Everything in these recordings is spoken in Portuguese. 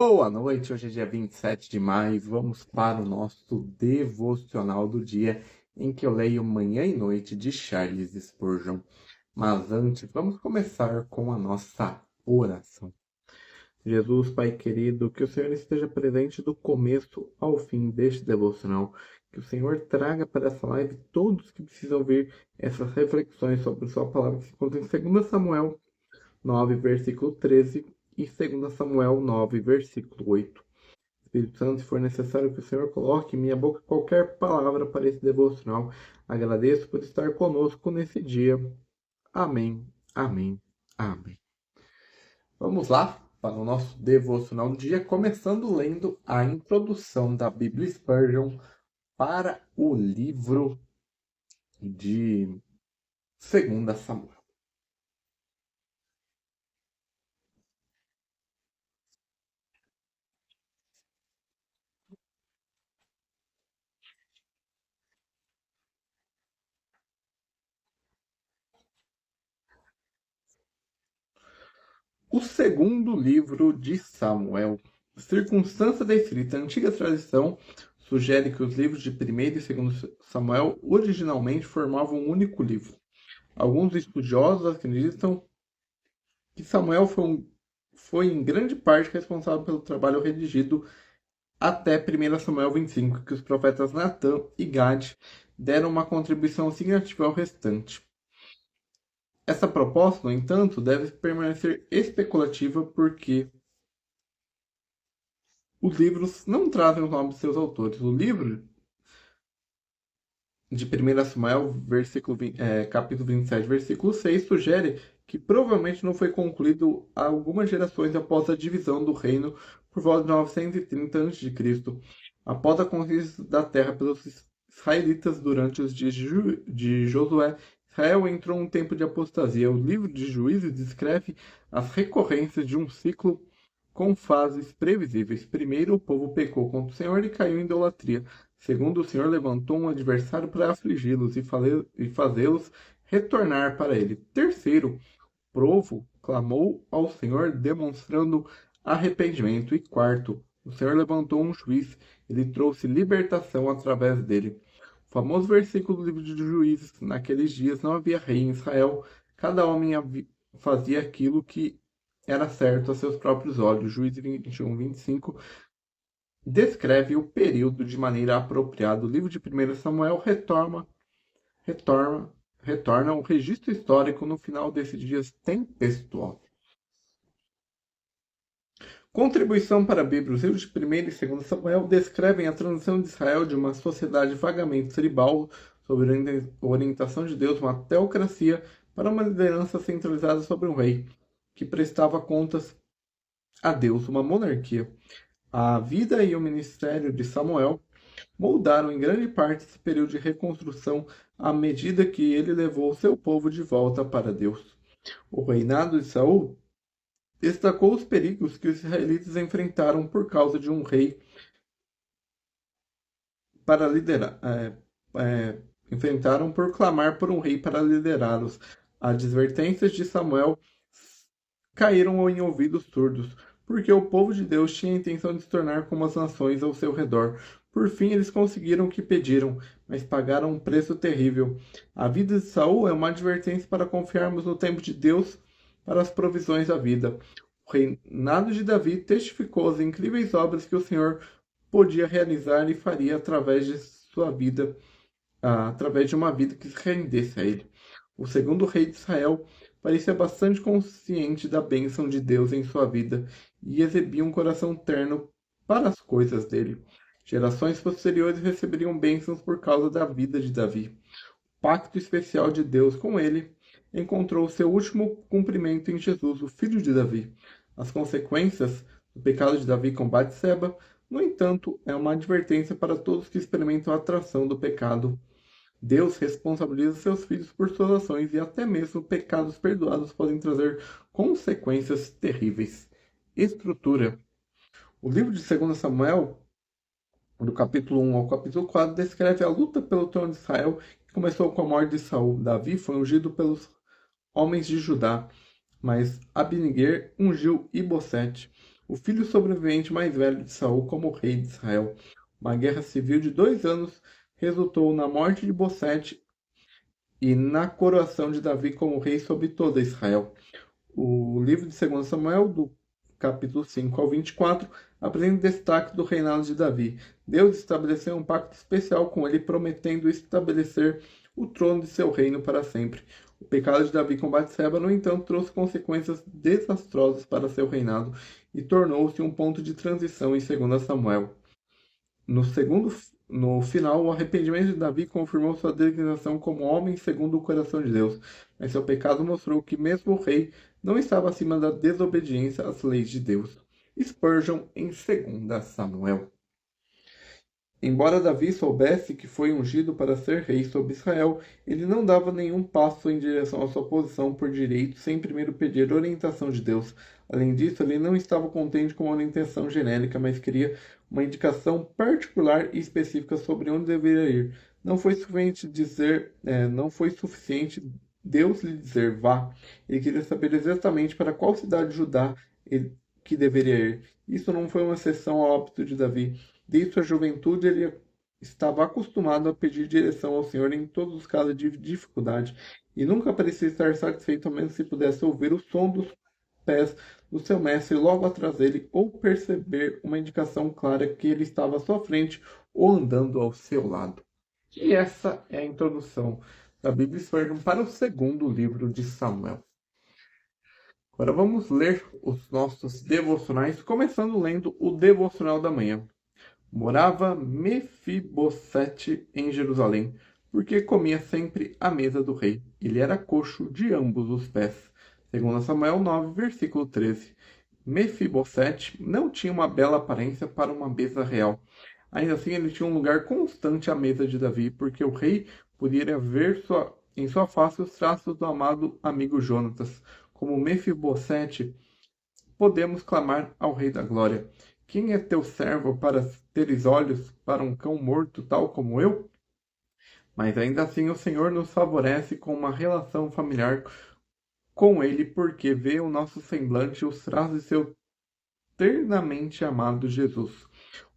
Boa noite, hoje é dia 27 de maio. Vamos para o nosso devocional do dia, em que eu leio Manhã e Noite de Charles Spurgeon. Mas antes, vamos começar com a nossa oração. Jesus, Pai querido, que o Senhor esteja presente do começo ao fim deste devocional. Que o Senhor traga para essa live todos que precisam ouvir essas reflexões sobre sua palavra que se encontra em 2 Samuel 9, versículo 13 e 2 Samuel 9, versículo 8. Espírito Santo, se for necessário que o Senhor coloque em minha boca qualquer palavra para esse devocional, agradeço por estar conosco nesse dia. Amém, amém, amém. Vamos lá para o nosso devocional do dia, começando lendo a introdução da Bíblia Spurgeon para o livro de 2 Samuel. O segundo livro de Samuel. Circunstância da escrita. A antiga tradição sugere que os livros de 1º e 2º Samuel originalmente formavam um único livro. Alguns estudiosos acreditam que Samuel foi em grande parte responsável pelo trabalho redigido até 1 Samuel 25, que os profetas Natã e Gad deram uma contribuição significativa ao restante. Essa proposta, no entanto, deve permanecer especulativa porque os livros não trazem os nomes de seus autores. O livro de 1 Samuel, capítulo 27, versículo 6, sugere que provavelmente não foi concluído algumas gerações após a divisão do reino por volta de 930 a.C., após a conquista da terra pelos israelitas durante os dias de Josué. Israel entrou em um tempo de apostasia. O livro de Juízes descreve as recorrências de um ciclo com fases previsíveis. Primeiro, o povo pecou contra o Senhor e caiu em idolatria. Segundo, o Senhor levantou um adversário para afligi-los e fazê-los retornar para ele. Terceiro, o povo clamou ao Senhor demonstrando arrependimento. E quarto, o Senhor levantou um juiz, ele trouxe libertação através dele. O famoso versículo do livro de Juízes: naqueles dias não havia rei em Israel, cada homem fazia aquilo que era certo a seus próprios olhos. Juízes 21, 25 descreve o período de maneira apropriada. O livro de 1 Samuel retorna, retorna um registro histórico no final desses dias tempestuosos. Contribuição para a Bíblia. Os livros de 1 e 2 Samuel descrevem a transição de Israel de uma sociedade vagamente tribal, sob orientação de Deus, uma teocracia, para uma liderança centralizada sobre um rei, que prestava contas a Deus, uma monarquia. A vida e o ministério de Samuel moldaram em grande parte esse período de reconstrução à medida que ele levou seu povo de volta para Deus. O reinado de Saul destacou os perigos que os israelitas enfrentaram por causa de um rei para liderar. Enfrentaram por clamar por um rei para liderá-los. As advertências de Samuel caíram em ouvidos surdos, porque o povo de Deus tinha a intenção de se tornar como as nações ao seu redor. Por fim, eles conseguiram o que pediram, mas pagaram um preço terrível. A vida de Saul é uma advertência para confiarmos no tempo de Deus para as provisões da vida. O reinado de Davi testificou as incríveis obras que o Senhor podia realizar e faria através de sua vida, através de uma vida que se rendesse a ele. O segundo rei de Israel parecia bastante consciente da bênção de Deus em sua vida e exibia um coração terno para as coisas dele. Gerações posteriores receberiam bênçãos por causa da vida de Davi. O pacto especial de Deus com ele encontrou seu último cumprimento em Jesus, o filho de Davi. As consequências do pecado de Davi com Batseba, no entanto, é uma advertência para todos que experimentam a atração do pecado. Deus responsabiliza seus filhos por suas ações e até mesmo pecados perdoados podem trazer consequências terríveis. Estrutura. O livro de 2 Samuel, do capítulo 1 ao capítulo 4, descreve a luta pelo trono de Israel, que começou com a morte de Saul. Davi foi ungido pelos homens de Judá, mas Abiniger ungiu Ibosete. o filho sobrevivente mais velho de Saul como rei de Israel. Uma guerra civil de 2 anos resultou na morte de Bossete e na coroação de Davi como rei sobre toda Israel. O livro de 2 Samuel, do capítulo 5 ao 24, apresenta destaque do reinado de Davi. Deus estabeleceu um pacto especial com ele, prometendo estabelecer o trono de seu reino para sempre. O pecado de Davi com Batseba, no entanto, trouxe consequências desastrosas para seu reinado e tornou-se um ponto de transição em 2 Samuel. No final, o arrependimento de Davi confirmou sua designação como homem segundo o coração de Deus, mas seu pecado mostrou que mesmo o rei não estava acima da desobediência às leis de Deus. Spurgeon em 2 Samuel. Embora Davi soubesse que foi ungido para ser rei sobre Israel, ele não dava nenhum passo em direção à sua posição por direito sem primeiro pedir orientação de Deus. Além disso, ele não estava contente com uma orientação genérica, mas queria uma indicação particular e específica sobre onde deveria ir. Não foi suficiente Deus lhe dizer vá. Ele queria saber exatamente para qual cidade de Judá que deveria ir. Isso não foi uma exceção ao hábito de Davi. Desde sua juventude, ele estava acostumado a pedir direção ao Senhor em todos os casos de dificuldade, e nunca parecia estar satisfeito, ao menos se pudesse ouvir o som dos pés do seu mestre logo atrás dele, ou perceber uma indicação clara que ele estava à sua frente ou andando ao seu lado. E essa é a introdução da Bíblia Spurgeon para o segundo livro de Samuel. Agora vamos ler os nossos devocionais, começando lendo o devocional da manhã. Morava Mefibosete em Jerusalém, porque comia sempre à mesa do rei. Ele era coxo de ambos os pés. 2 Samuel 9, versículo 13. Mefibosete não tinha uma bela aparência para uma mesa real. Ainda assim, ele tinha um lugar constante à mesa de Davi, porque o rei poderia ver em sua face os traços do amado amigo Jonatas. Como Mefibosete, podemos clamar ao Rei da Glória: quem é teu servo para teres olhos para um cão morto tal como eu? Mas ainda assim o Senhor nos favorece com uma relação familiar com ele, porque vê o nosso semblante e os traços de seu ternamente amado Jesus.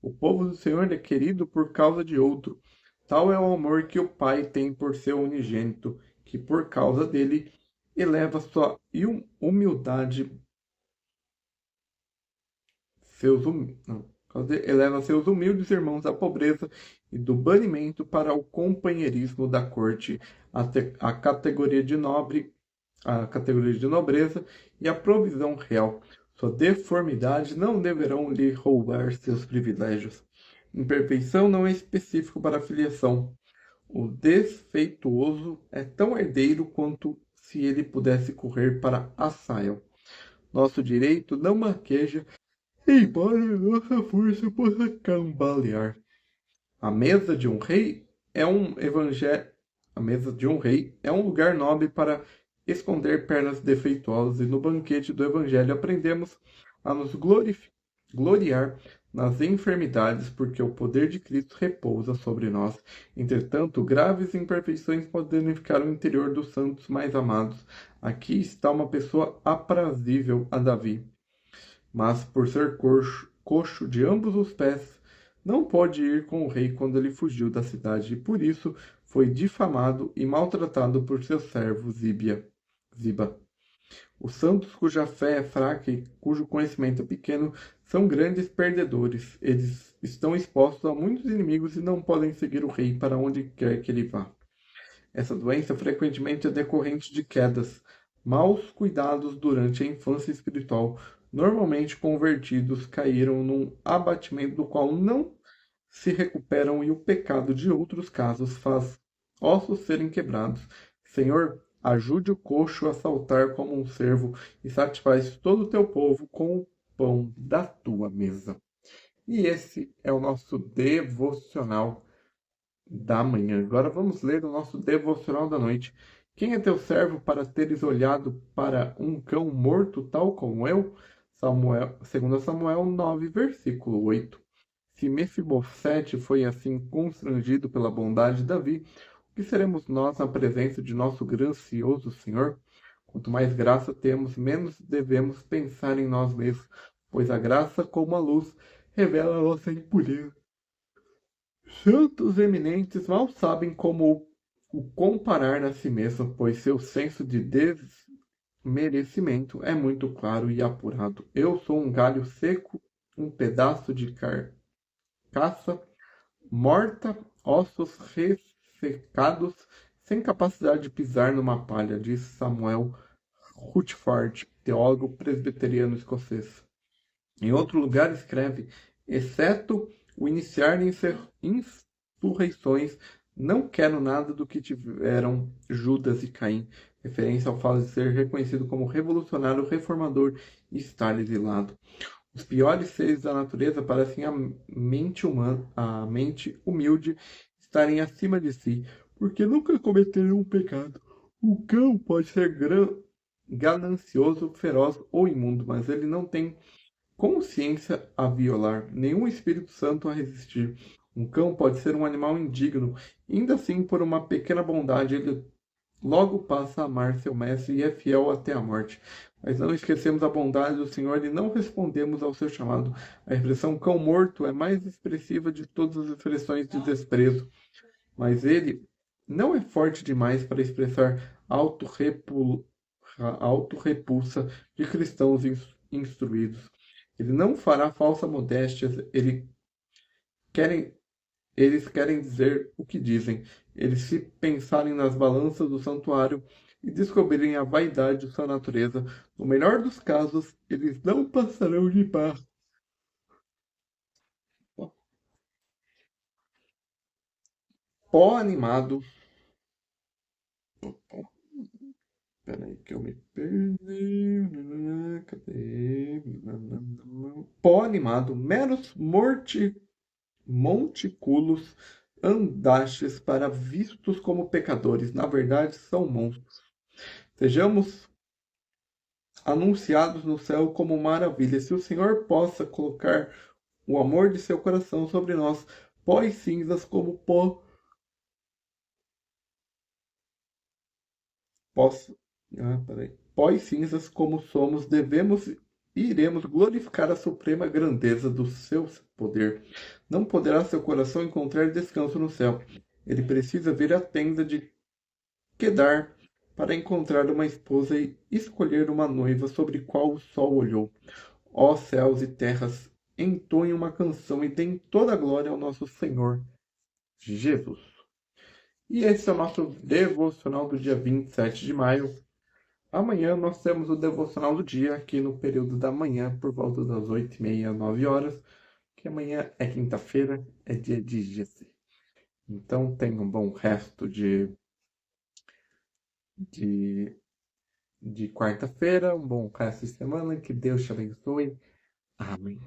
O povo do Senhor é querido por causa de outro. Tal é o amor que o Pai tem por seu unigênito, que por causa dele eleva sua humildade eleva seus humildes irmãos à pobreza e do banimento para o companheirismo da corte, a categoria de nobreza e a provisão real. Sua deformidade não deverão lhe roubar seus privilégios. Imperfeição não é específico para a filiação. O desfeituoso é tão herdeiro quanto se ele pudesse correr para Assael. Nosso direito não maqueja, embora nossa força possa cambalear. A mesa de um rei é um lugar nobre para esconder pernas defeituosas, e no banquete do evangelho aprendemos a nos gloriar nas enfermidades, porque o poder de Cristo repousa sobre nós. Entretanto, graves imperfeições podem danificar o interior dos santos mais amados. Aqui está uma pessoa aprazível a Davi, mas por ser coxo de ambos os pés, não pode ir com o rei quando ele fugiu da cidade, e por isso foi difamado e maltratado por seu servo Ziba. Os santos cuja fé é fraca e cujo conhecimento é pequeno são grandes perdedores. Eles estão expostos a muitos inimigos e não podem seguir o rei para onde quer que ele vá. Essa doença frequentemente é decorrente de quedas, maus cuidados durante a infância espiritual. Normalmente convertidos caíram num abatimento do qual não se recuperam, e o pecado de outros casos faz ossos serem quebrados. Senhor, ajude o coxo a saltar como um cervo e satisfaz todo o teu povo com o pão da tua mesa. E esse é o nosso devocional da manhã. Agora vamos ler o nosso devocional da noite. Quem é teu servo para teres olhado para um cão morto tal como eu? 2 Samuel 9, versículo 8. Se Mefibosete foi assim constrangido pela bondade de Davi, o que seremos nós na presença de nosso gracioso Senhor? Quanto mais graça temos, menos devemos pensar em nós mesmos. pois a graça, como a luz, revela a nossa impureza. Santos eminentes mal sabem como o comparar a si mesmo, pois seu senso de desmerecimento é muito claro e apurado. Eu sou um galho seco, um pedaço de carcaça morta, ossos ressecados, sem capacidade de pisar numa palha, diz Samuel Rutherford, teólogo presbiteriano escocês. Em outro lugar escreve, exceto o iniciar insurreições, não quero nada do que tiveram Judas e Caim, referência ao fato de ser reconhecido como revolucionário, reformador e estar exilado. Os piores seres da natureza parecem a mente humilde estarem acima de si, porque nunca cometeram um pecado. O cão pode ser ganancioso, feroz ou imundo, mas ele não tem consciência a violar, nenhum Espírito Santo a resistir. Um cão pode ser um animal indigno, ainda assim, por uma pequena bondade, ele logo passa a amar seu mestre e é fiel até a morte. Mas não esquecemos a bondade do Senhor e não respondemos ao seu chamado. A expressão cão morto é mais expressiva de todas as expressões de desprezo, mas ele não é forte demais para expressar autorrepulsa de cristãos instruídos. Ele não fará falsa modéstia, querem, eles querem dizer o que dizem. Eles se pensarem nas balanças do santuário e descobrirem a vaidade de sua natureza. No melhor dos casos, eles não passarão de paz. Pó animado. Peraí que eu me perdi. Cadê? Pó animado. Meros montículos andastes para vistos como pecadores. Na verdade, são monstros. Sejamos anunciados no céu como maravilha. Se o Senhor possa colocar o amor de seu coração sobre nós, pó e cinzas como possa, pó e cinzas como somos, devemos e iremos glorificar a suprema grandeza do seu poder. Não poderá seu coração encontrar descanso no céu. Ele precisa vir à tenda de Quedar para encontrar uma esposa e escolher uma noiva sobre qual o sol olhou. Ó céus e terras, entoem uma canção e deem toda a glória ao nosso Senhor Jesus. E esse é o nosso devocional do dia 27 de maio. Amanhã nós temos o devocional do dia aqui no período da manhã, por volta das 8h30, 9 horas, que amanhã é quinta-feira, é dia de GC. Então tenha um bom resto de, de quarta-feira, um bom resto de semana, que Deus te abençoe. Amém.